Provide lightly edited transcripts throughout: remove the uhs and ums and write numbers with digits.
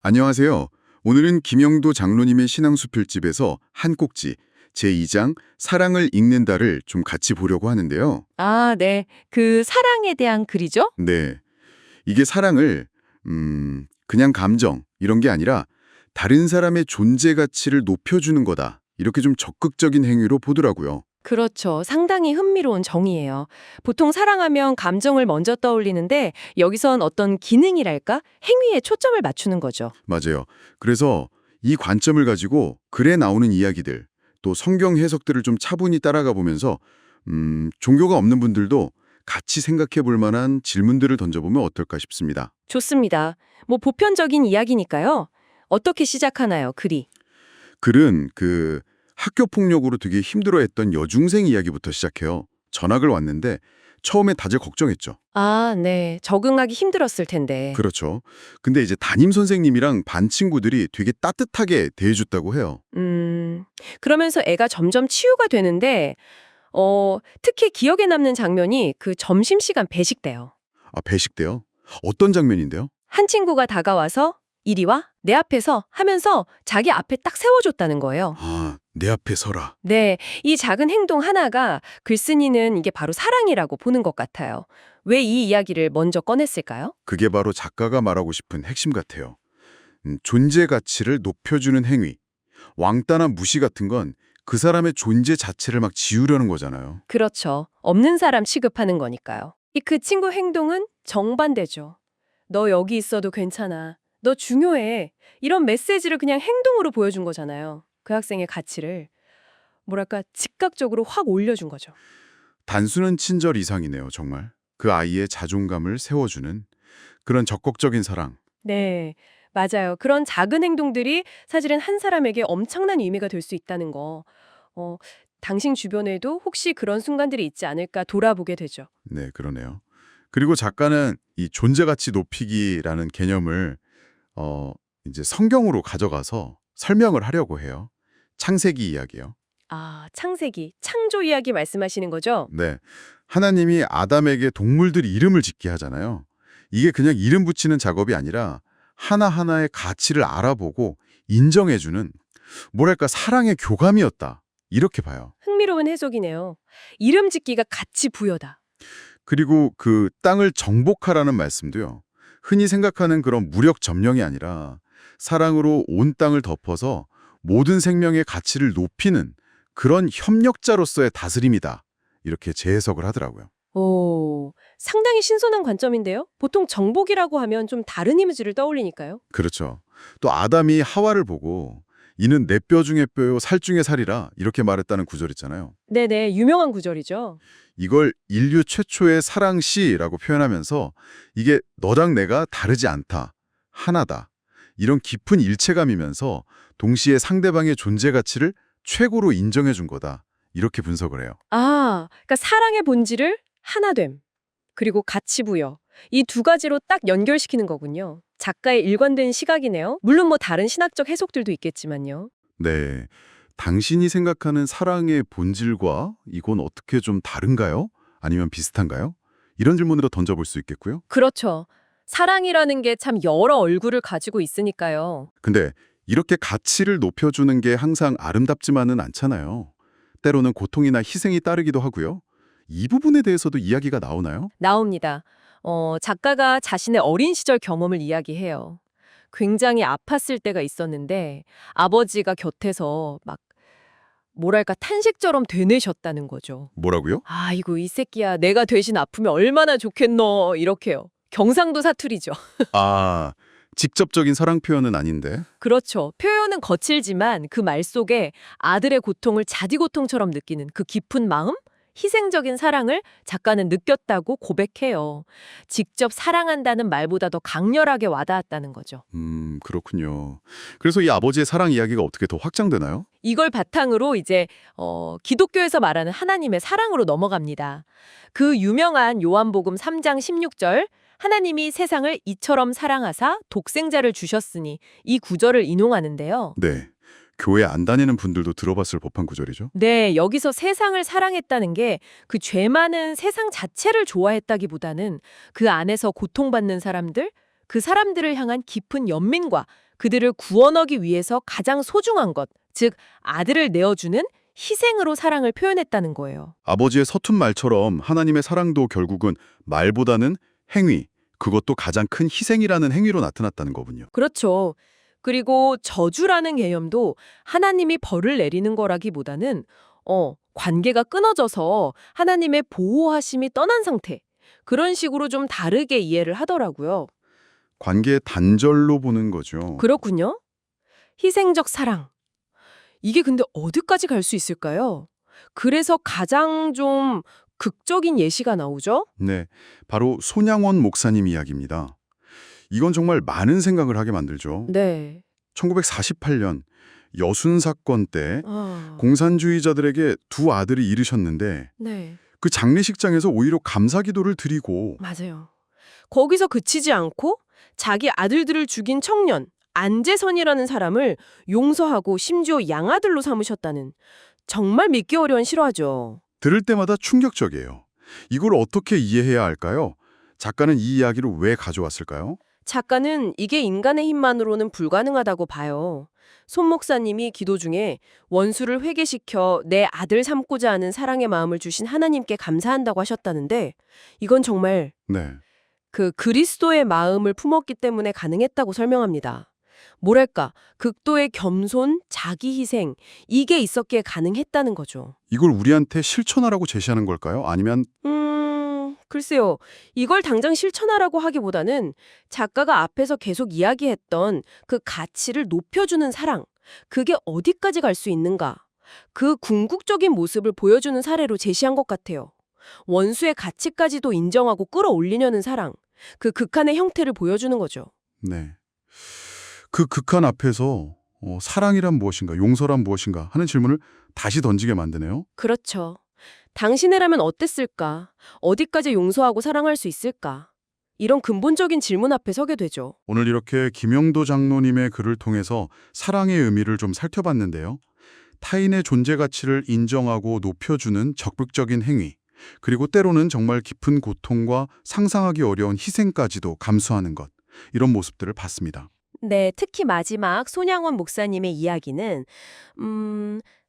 안녕하세요. 오늘은 김영도 장로님의 신앙수필집에서 한 꼭지, 제2장 사랑을 읽는다를 좀 같이 보려고 하는데요. 아, 네. 그 사랑에 대한 글이죠? 네. 이게 사랑을 그냥 감정 이런 게 아니라 다른 사람의 존재 가치를 높여주는 거다. 이렇게 좀 적극적인 행위로 보더라고요. 그렇죠. 상당히 흥미로운 정의예요. 보통 사랑하면 감정을 먼저 떠올리는데 여기선 어떤 기능이랄까? 행위에 초점을 맞추는 거죠. 맞아요. 그래서 이 관점을 가지고 글에 나오는 이야기들, 또 성경 해석들을 좀 차분히 따라가 보면서 종교가 없는 분들도 같이 생각해 볼 만한 질문들을 던져보면 어떨까 싶습니다. 좋습니다. 뭐 보편적인 이야기니까요. 어떻게 시작하나요, 글이? 글은 학교 폭력으로 되게 힘들어했던 여중생 이야기부터 시작해요. 전학을 왔는데 처음에 다들 걱정했죠. 아, 네. 적응하기 힘들었을 텐데. 그렇죠. 근데 이제 담임 선생님이랑 반 친구들이 되게 따뜻하게 대해줬다고 해요. 음, 그러면서 애가 점점 치유가 되는데, 특히 기억에 남는 장면이 그 점심시간 배식 때요. 아, 배식대요? 어떤 장면인데요? 한 친구가 다가와서 이리 와? 내 앞에서 하면서 자기 앞에 딱 세워줬다는 거예요. 아, 내 앞에 서라. 네, 이 작은 행동 하나가 글쓴이는 이게 바로 사랑이라고 보는 것 같아요. 왜 이 이야기를 먼저 꺼냈을까요? 그게 바로 작가가 말하고 싶은 핵심 같아요. 존재 가치를 높여주는 행위. 왕따나 무시 같은 건 그 사람의 존재 자체를 막 지우려는 거잖아요. 그렇죠. 없는 사람 취급하는 거니까요. 이 그 친구 행동은 정반대죠. 너 여기 있어도 괜찮아. 너 중요해. 이런 메시지를 그냥 행동으로 보여준 거잖아요. 그 학생의 가치를 뭐랄까 즉각적으로 확 올려준 거죠. 단순한 친절 이상이네요, 정말. 그 아이의 자존감을 세워주는 그런 적극적인 사랑. 네, 맞아요. 그런 작은 행동들이 사실은 한 사람에게 엄청난 의미가 될 수 있다는 거. 어, 당신 주변에도 혹시 그런 순간들이 있지 않을까 돌아보게 되죠. 네, 그러네요. 그리고 작가는 이 존재 가치 높이기라는 개념을 어, 이제 성경으로 가져가서 설명을 하려고 해요. 창세기 이야기요. 아, 창세기, 창조 이야기 말씀하시는 거죠? 네. 하나님이 아담에게 동물들 이름을 짓게 하잖아요. 이게 그냥 이름 붙이는 작업이 아니라 하나하나의 가치를 알아보고 인정해주는 뭐랄까 사랑의 교감이었다. 이렇게 봐요. 흥미로운 해석이네요. 이름 짓기가 가치 부여다. 그리고 그 땅을 정복하라는 말씀도요. 흔히 생각하는 그런 무력 점령이 아니라 사랑으로 온 땅을 덮어서 모든 생명의 가치를 높이는 그런 협력자로서의 다스림이다. 이렇게 재해석을 하더라고요. 오, 상당히 신선한 관점인데요? 보통 정복이라고 하면 좀 다른 이미지를 떠올리니까요. 그렇죠. 또 아담이 하와를 보고 이는 내 뼈 중에 뼈요 살 중에 살이라 이렇게 말했다는 구절 있잖아요. 네네, 유명한 구절이죠. 이걸 인류 최초의 사랑시라고 표현하면서 이게 너랑 내가 다르지 않다, 하나다. 이런 깊은 일체감이면서 동시에 상대방의 존재 가치를 최고로 인정해 준 거다. 이렇게 분석을 해요. 아, 그러니까 사랑의 본질을 하나됨, 그리고 가치 부여. 이 두 가지로 딱 연결시키는 거군요. 작가의 일관된 시각이네요. 물론 뭐 다른 신학적 해석들도 있겠지만요. 네. 당신이 생각하는 사랑의 본질과 이건 어떻게 좀 다른가요? 아니면 비슷한가요? 이런 질문으로 던져볼 수 있겠고요. 그렇죠. 사랑이라는 게 참 여러 얼굴을 가지고 있으니까요. 근데 이렇게 가치를 높여주는 게 항상 아름답지만은 않잖아요. 때로는 고통이나 희생이 따르기도 하고요. 이 부분에 대해서도 이야기가 나오나요? 나옵니다. 작가가 자신의 어린 시절 경험을 이야기해요. 굉장히 아팠을 때가 있었는데 아버지가 곁에서 막 뭐랄까 탄식처럼 되뇌셨다는 거죠. 뭐라고요? 아이고 이 새끼야 내가 대신 아프면 얼마나 좋겠노 이렇게요. 경상도 사투리죠. 아, 직접적인 사랑 표현은 아닌데. 그렇죠. 표현은 거칠지만 그 말 속에 아들의 고통을 자기 고통처럼 느끼는 그 깊은 마음? 희생적인 사랑을 작가는 느꼈다고 고백해요. 직접 사랑한다는 말보다 더 강렬하게 와닿았다는 거죠. 그렇군요. 그래서 이 아버지의 사랑 이야기가 어떻게 더 확장되나요? 이걸 바탕으로 이제 기독교에서 말하는 하나님의 사랑으로 넘어갑니다. 그 유명한 요한복음 3장 16절 하나님이 세상을 이처럼 사랑하사 독생자를 주셨으니 이 구절을 인용하는데요. 네. 교회 안 다니는 분들도 들어봤을 법한 구절이죠. 네, 여기서 세상을 사랑했다는 게 그 죄 많은 세상 자체를 좋아했다기보다는 그 안에서 고통받는 사람들, 그 사람들을 향한 깊은 연민과 그들을 구원하기 위해서 가장 소중한 것, 즉 아들을 내어주는 희생으로 사랑을 표현했다는 거예요. 아버지의 서툰 말처럼 하나님의 사랑도 결국은 말보다는 행위, 그것도 가장 큰 희생이라는 행위로 나타났다는 거군요. 그렇죠. 그리고 저주라는 개념도 하나님이 벌을 내리는 거라기보다는 관계가 끊어져서 하나님의 보호하심이 떠난 상태. 그런 식으로 좀 다르게 이해를 하더라고요. 관계의 단절로 보는 거죠. 그렇군요. 희생적 사랑. 이게 근데 어디까지 갈 수 있을까요? 그래서 가장 좀 극적인 예시가 나오죠? 네, 바로 손양원 목사님 이야기입니다. 이건 정말 많은 생각을 하게 만들죠. 네. 1948년 여순 사건 때 아, 공산주의자들에게 두 아들이 이르셨는데 네. 그 장례식장에서 오히려 감사 기도를 드리고 맞아요. 거기서 그치지 않고 자기 아들들을 죽인 청년 안재선이라는 사람을 용서하고 심지어 양아들로 삼으셨다는 정말 믿기 어려운 실화죠. 들을 때마다 충격적이에요. 이걸 어떻게 이해해야 할까요? 작가는 이 이야기를 왜 가져왔을까요? 작가는 이게 인간의 힘만으로는 불가능하다고 봐요. 손 목사님이 기도 중에 원수를 회개시켜 내 아들 삼고자 하는 사랑의 마음을 주신 하나님께 감사한다고 하셨다는데 이건 정말 네, 그 그리스도의 마음을 품었기 때문에 가능했다고 설명합니다. 뭐랄까, 극도의 겸손, 자기 희생, 이게 있었기에 가능했다는 거죠. 이걸 우리한테 실천하라고 제시하는 걸까요? 아니면 글쎄요. 이걸 당장 실천하라고 하기보다는 작가가 앞에서 계속 이야기했던 그 가치를 높여주는 사랑, 그게 어디까지 갈 수 있는가? 그 궁극적인 모습을 보여주는 사례로 제시한 것 같아요. 원수의 가치까지도 인정하고 끌어올리려는 사랑, 그 극한의 형태를 보여주는 거죠. 네, 그 극한 앞에서 사랑이란 무엇인가, 용서란 무엇인가 하는 질문을 다시 던지게 만드네요. 그렇죠. 당신이라면 어땠을까? 어디까지 용서하고 사랑할 수 있을까? 이런 근본적인 질문 앞에 서게 되죠. 오늘 이렇게 김영도 장로님의 글을 통해서 사랑의 의미를 좀 살펴봤는데요. 타인의 존재 가치를 인정하고 높여주는 적극적인 행위, 그리고 때로는 정말 깊은 고통과 상상하기 어려운 희생까지도 감수하는 것, 이런 모습들을 봤습니다. 네, 특히 마지막 손양원 목사님의 이야기는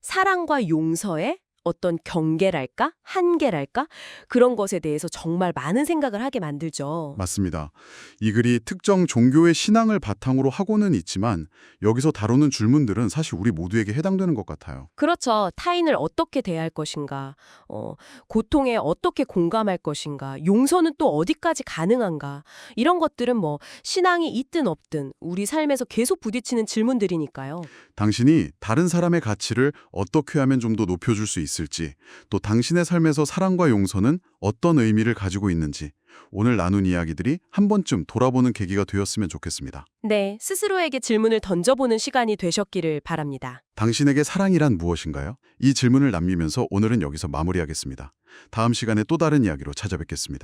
사랑과 용서의 어떤 경계랄까? 한계랄까? 그런 것에 대해서 정말 많은 생각을 하게 만들죠. 맞습니다. 이 글이 특정 종교의 신앙을 바탕으로 하고는 있지만 여기서 다루는 질문들은 사실 우리 모두에게 해당되는 것 같아요. 그렇죠. 타인을 어떻게 대할 것인가, 고통에 어떻게 공감할 것인가, 용서는 또 어디까지 가능한가, 이런 것들은 뭐 신앙이 있든 없든 우리 삶에서 계속 부딪히는 질문들이니까요. 당신이 다른 사람의 가치를 어떻게 하면 좀 더 높여줄 수 있을지, 또 당신의 삶에서 사랑과 용서는 어떤 의미를 가지고 있는지, 오늘 나눈 이야기들이 한 번쯤 돌아보는 계기가 되었으면 좋겠습니다. 네, 스스로에게 질문을 던져보는 시간이 되셨기를 바랍니다. 당신에게 사랑이란 무엇인가요? 이 질문을 남기면서 오늘은 여기서 마무리하겠습니다. 다음 시간에 또 다른 이야기로 찾아뵙겠습니다.